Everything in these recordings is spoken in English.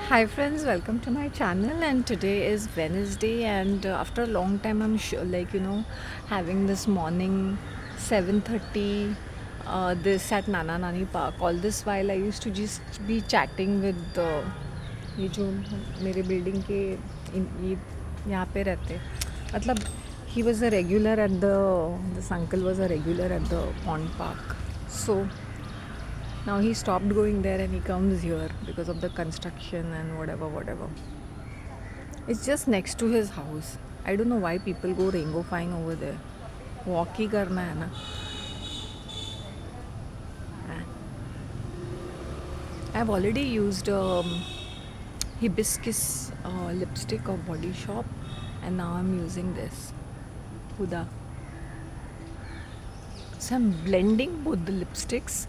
Hi friends, welcome to my channel. And today is Wednesday, and after a long time, I'm sure, having this morning 7:30. This at Nana Nani Park. All this while, I used to just be chatting with ये जो मेरे building के ये यहाँ पे रहते मतलब he was a regular at the this uncle was a regular at the pond park. So now he stopped going there and he comes here because of the construction and whatever. It's just next to his house. I don't know why people go rainbow flying over there. Walk ही करना है ना. I've already used hibiscus lipstick of Body Shop, and now I'm using this Huda. So I'm blending both the lipsticks.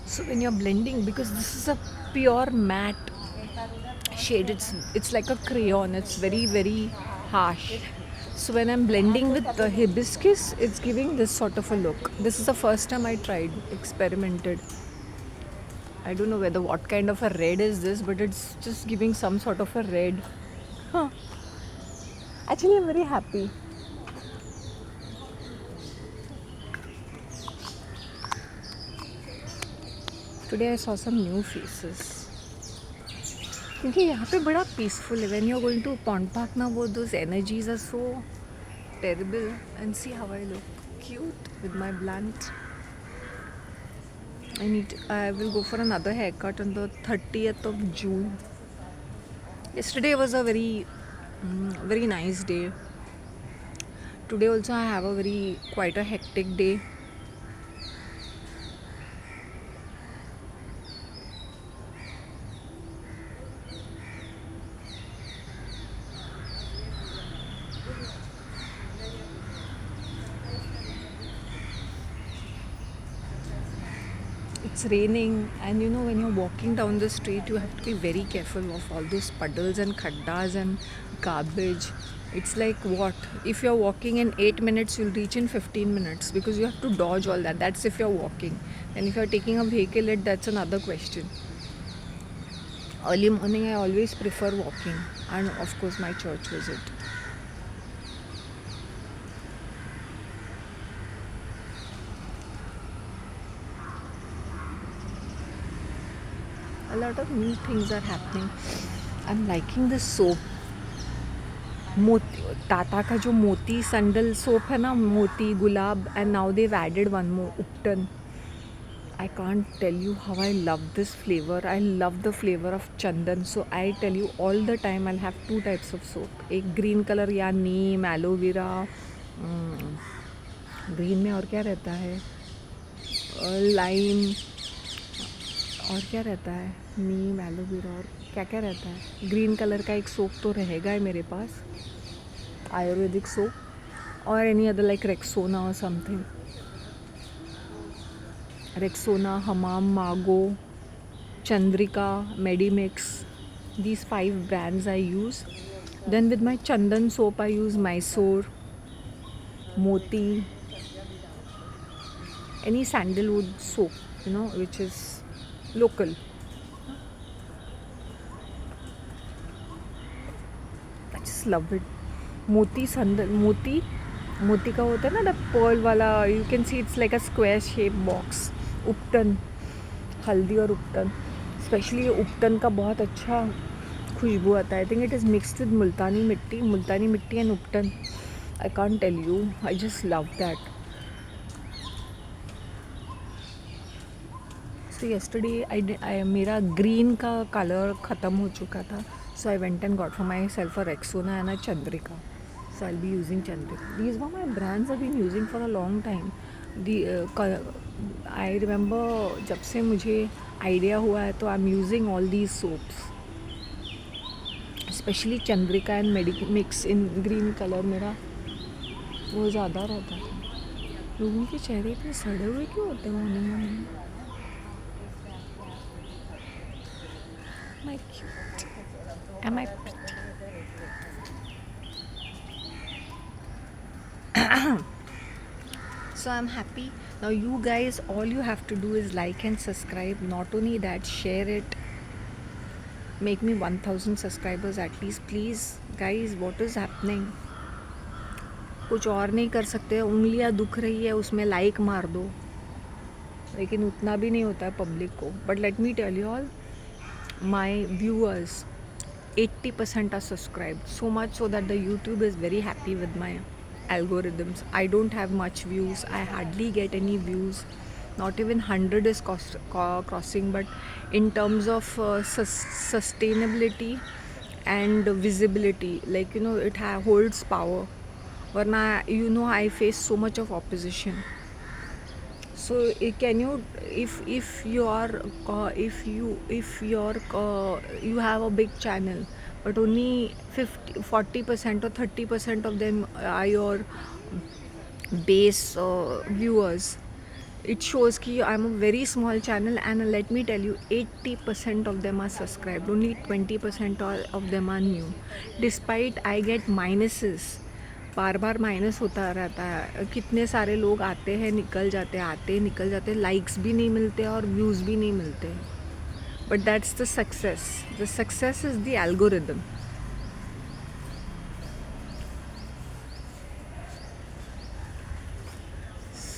So when you're blending, because this is a pure matte shade, it's like a crayon. It's very harsh. So when I'm blending with the hibiscus, it's giving this sort of a look. This is the first time I tried, experimented. I don't know whether what kind of a red is this, but it's just giving some sort of a red. Huh. Actually, I'm very happy. Today I saw some new faces. क्योंकि यहाँ पे बड़ा peaceful है. When you are going to pond park ना, वो those energies are so terrible. And see how I look cute with my blunt. I will go for another haircut on the 30th of June. Yesterday was a very nice day. Today also I have a quite a hectic day. It's raining, and when you're walking down the street, you have to be very careful of all those puddles and khaddas and garbage. It's like, what if you're walking in 8 minutes, you'll reach in 15 minutes, because you have to dodge all that. That's if you're walking. And if you're taking a vehicle, that's another question. Early morning, I always prefer walking, and of course my church visit. A lot of new things are happening. I'm liking this soap. मोती टाटा का जो मोती sandal soap है ना, Moti Gulab. And now they've added one more, ubtan. I can't tell you how I love this flavor. I love the flavor of chandan. So I tell you, all the time I'll have two types of soap. एक green color या नीम, aloe vera. Green में और क्या रहता है, lime. और क्या रहता है, नीम, एलोवेरा, और क्या क्या रहता है. ग्रीन कलर का एक सोप तो रहेगा है मेरे पास, आयुर्वेदिक सोप. और एनी अदर लाइक रेक्सोना और समथिंग. रेक्सोना, हमाम, मागो, Chandrika, Medimix. These 5 brands I use. Then with my chandan soap I use Mysore, Moti, any sandalwood soap, which is local. I just love it. मोती संदल, मोती का होता है ना, द पर्ल वाला. You can see it's like a square shape box. Ubtan, हल्दी और उपटन. Specially ये उपटन का बहुत अच्छा खुशबू आता है. I think it is mixed with Multani mitti and ubtan. I can't tell you, I just love that. So yesterday I मेरा ग्रीन का कलर ख़त्म हो चुका था. So I went and got for myself a Rexona and a Chandrika. So I'll be using Chandrika. These were my brands I've been using for a long time. I remember जब से मुझे idea हुआ है, तो I am using all these soaps. Specially Chandrika and Medimix in green colour. मेरा वो ज़्यादा रहता था. लोगों के चेहरे पे सड़े हुए क्यों होते हैं morning morning. Am I cute? Am I pretty? So I'm happy. Now you guys, all you have to do is like and subscribe. Not only that, share it. Make me 1000 subscribers at least, please guys. What is happening? कुछ और नहीं कर सकते, उंगलियां दुख रही है उसमें लाइक मार दो, लेकिन उतना भी नहीं होता है पब्लिक को. But let me tell you all, my viewers 80% are subscribed, so much so that the YouTube is very happy with my algorithms. I don't have much views, I hardly get any views, not even 100 is crossing. But in terms of sustainability and visibility, like it holds power. Varna, I face so much of opposition. So can you, if you are if you're you have a big channel, but only 40% or 30% of them are your base viewers, it shows ki I'm a very small channel. And let me tell you, 80% of them are subscribed, only 20% of them are new. Despite I get minuses, bar bar minus होता रहता है. कितने सारे लोग आते हैं निकल जाते हैं, आते हैं निकल जाते हैं, लाइक्स भी नहीं मिलते और व्यूज़ भी नहीं मिलते. But that's the success is the algorithm.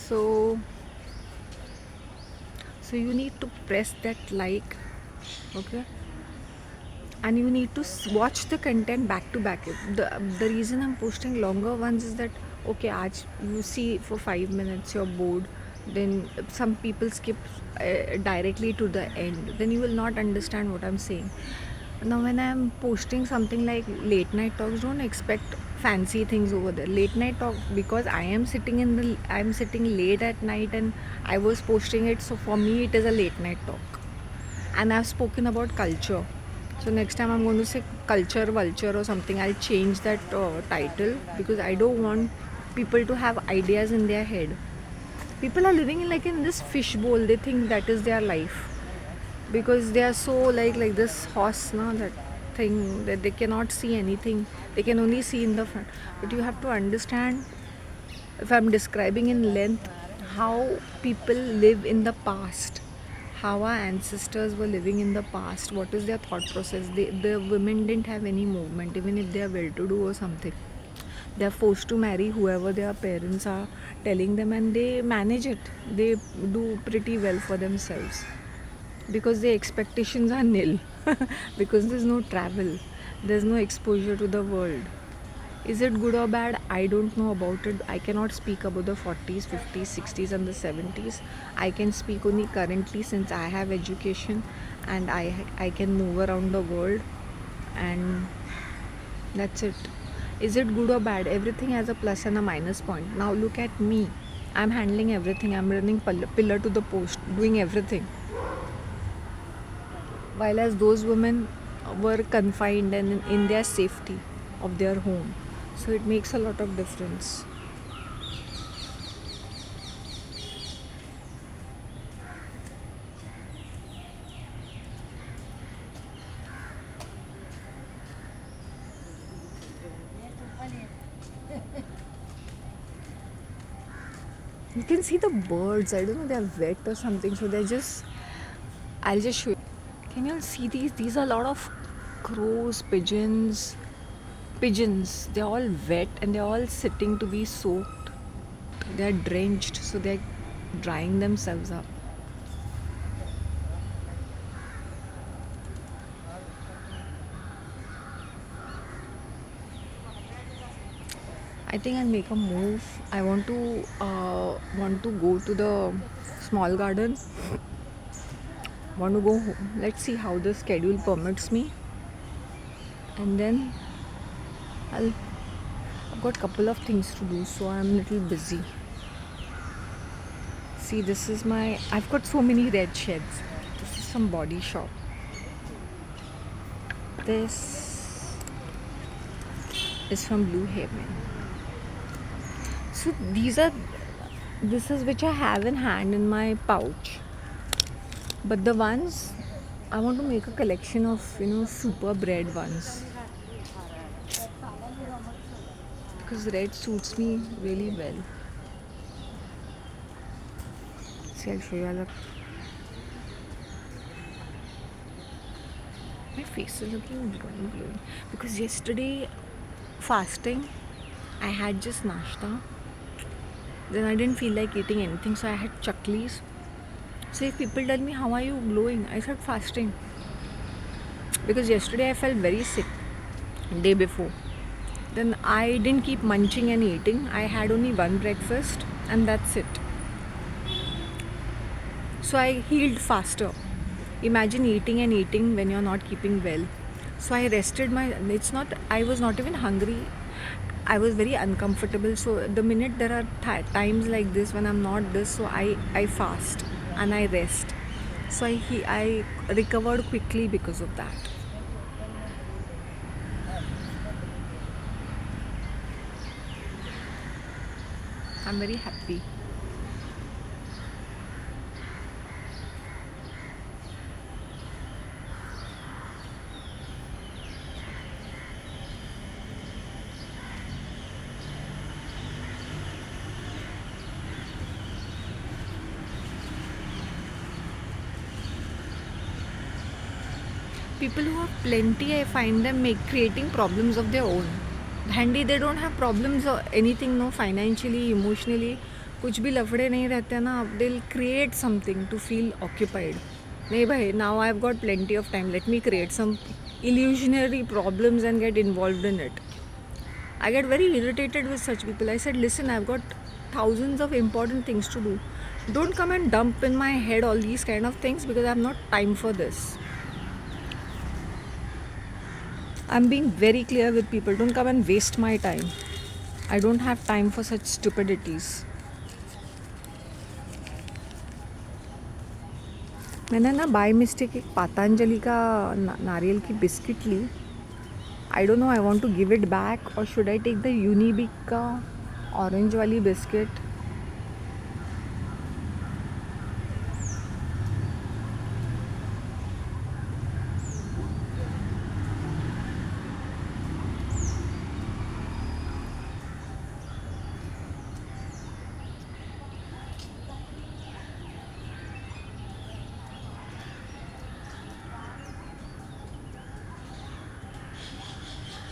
so so you need to press that like, okay, and you need to watch the content back to back. The reason I'm posting longer ones is that, okay, aaj you see for 5 minutes, you're bored, then some people skip directly to the end, then you will not understand what I'm saying. Now when I'm posting something like late night talks, don't expect fancy things over there. Late night talk, because I'm sitting late at night and I was posting it, so for me it is a late night talk. And I've spoken about culture. So next time I'm going to say culture, vulture or something. I'll change that title, because I don't want people to have ideas in their head. People are living in this fishbowl. They think that is their life, because they are so like this horse, no, that thing that they cannot see anything. They can only see in the front. But you have to understand, if I'm describing in length how people live in the past, how our ancestors were living in the past, what is their thought process. The women didn't have any movement, even if they are well to do or something. They are forced to marry whoever their parents are telling them, and they manage it. They do pretty well for themselves, because the expectations are nil. Because there's no travel, there's no exposure to the world. Is it good or bad? I don't know about it. I cannot speak about the 40s, 50s, 60s, and the 70s. I can speak only currently, since I have education and I can move around the world, and that's it. Is it good or bad? Everything has a plus and a minus point. Now look at me. I'm handling everything. I'm running pillar to the post, doing everything. While as those women were confined and in their safety of their home. So it makes a lot of difference. You can see the birds. I don't know, they're wet or something. So they're just, I'll just show you. Can you see these? These are a lot of crows, pigeons. They're all wet and they're all sitting to be soaked. They're drenched, so they're drying themselves up. I think I'll make a move. I want to go to the small garden. Want to go home. Let's see how the schedule permits me, and then I've got a couple of things to do, so I'm a little busy. See, this is I've got so many red sheds. This is some Body Shop. This is from Blue Haven. So this is which I have in hand in my pouch. But the ones, I want to make a collection of, super red ones. Because red suits me really well. See, I'll show you. My face is looking glowing because yesterday fasting, I had just nashta. Then I didn't feel like eating anything, so I had chaklis. So if people tell me how are you glowing, I said fasting because yesterday I felt very sick. Day before, then I didn't keep munching and eating. I had only one breakfast and that's it. So I healed faster. Imagine eating and eating when you're not keeping well. So I rested my. It's not. I was not even hungry. I was very uncomfortable. So the minute there are times like this when I'm not this, so I fast and I rest. So I recovered quickly because of that. I'm very happy. People who have plenty, I find them creating problems of their own. Handy, they don't have problems or anything, no, financially, emotionally. कुछ भी लफड़े नहीं रहते हैं ना, they'll create something to feel occupied. नहीं भाई, now I've got plenty of time. Let me create some illusionary problems and get involved in it. I get very irritated with such people. I said, listen, I've got thousands of important things to do. Don't come and dump in my head all these kind of things because I have not time for this. I'm being very clear with people. Don't come and waste my time. I don't have time for such stupidities. मैंने ना by mistake एक पतंजलि का नारियल की biscuit ली. I don't know I want to give it back और should I take the Unibic का orange वाली biscuit.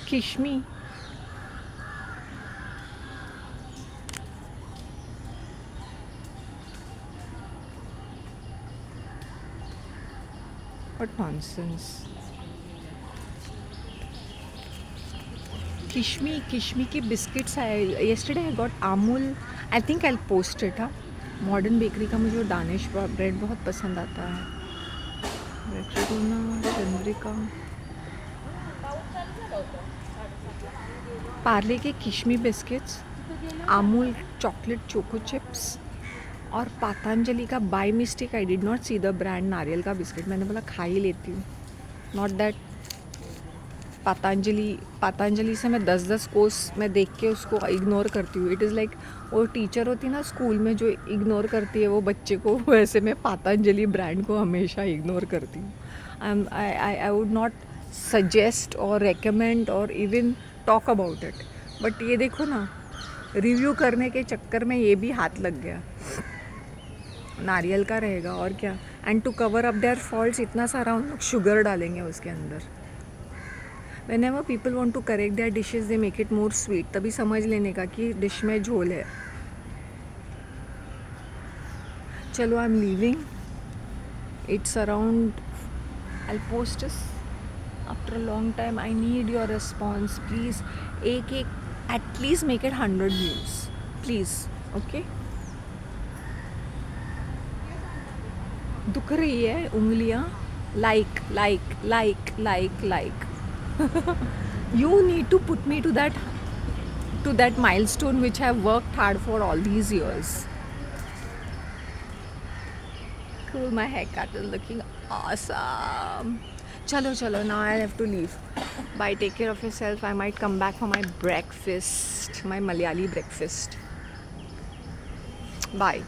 Kismi. What nonsense. Kismi की बिस्किट्स आए. Yesterday I got Amul. I think I post it. हाँ, मॉडर्न बेकरी का मुझे दानिश ब्रेड बहुत पसंद आता है. चंद्रिका. पार्ले के Kismi biscuits, Amul chocolate choco chips और पतंजलि का by mistake I did not see the brand नारियल का बिस्किट. मैंने बोला खा ही लेती हूँ. नॉट दैट पतंजलि से मैं 10 कोर्स मैं देख के उसको इग्नोर करती हूँ. इट इज़ लाइक वो टीचर होती है ना स्कूल में जो इग्नोर करती है वो बच्चे को, वैसे मैं पतंजलि ब्रांड को हमेशा इग्नोर करती हूँ. आई वुड नॉट सजेस्ट और रेकमेंड और even talk about it. But ये देखो ना, रिव्यू करने के चक्कर में ये भी हाथ लग गया. नारियल का रहेगा और क्या. And to cover up their faults इतना सारा उन लोग शुगर डालेंगे उसके अंदर. Whenever people want to correct their dishes they make it more sweet. तभी समझ लेने का कि डिश में झोल है. चलो I am leaving. It's around. I post this after a long time. I need your response, please. एक at least make it 100 views, please. Okay. दुख रही है उंगलियां. like you need to put me to that milestone which I have worked hard for all these years. Cool. My haircut is looking awesome. Chalo, now I have to leave. Bye, take care of yourself. I might come back for my breakfast, my Malayali breakfast. Bye.